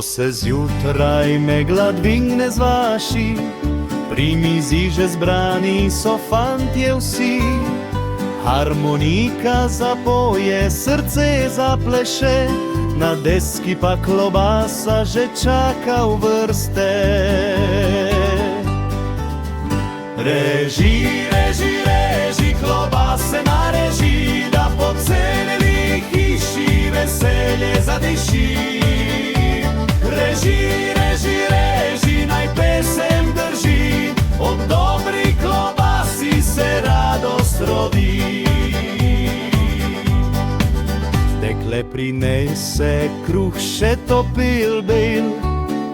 Ko se zjutraj megla dvigne z vaši, pri mizi že zbrani so fantje vsi. Harmonika zapoje, srce zapleše, na deski pa klobasa že čaka v vrste. Reži, reži, reži, klobase nareži, da po celej hiši veselje zadiši. Reži, reži, reži, naj pesem drži, ob dobri klobasi se radost rodi. Dekle prinese kruh še topil bil,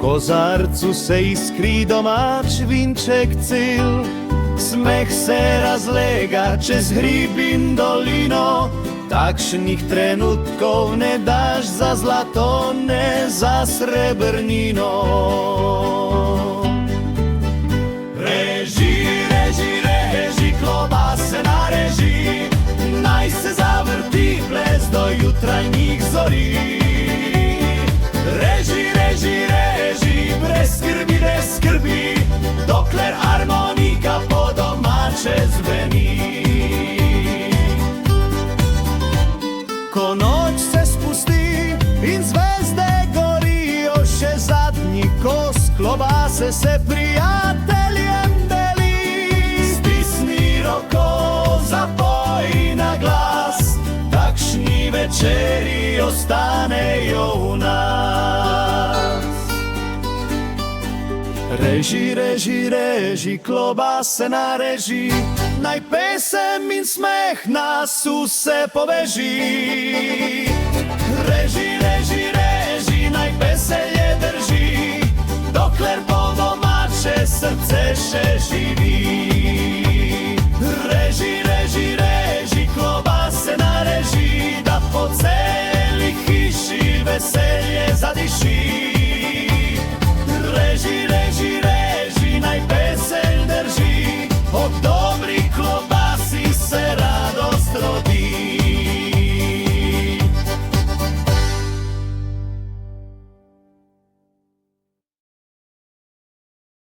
kozarcu se iskri domač vinček cel. Smeh se razlega čez hrib in dolino, takšnih trenutkov ne daš za zlato, ne za srebrnino. Reži, reži, reži, klobase nareži, naj se zavrti ples do jutrajnih zori. Reži, reži, reži, brez skrbi, dokler harmonika po domače zveni. Ko noč se spusti in zvezde gorijo, še zadnji kos klobase se prijateljem deli. Stisni roko, zapoj na glas, takšni večeri ostanejo v nas. Reži, reži, reži, klobase nareži, naj pesem in smeh nas vse poveži. Reži, reži, reži, naj veselje drži.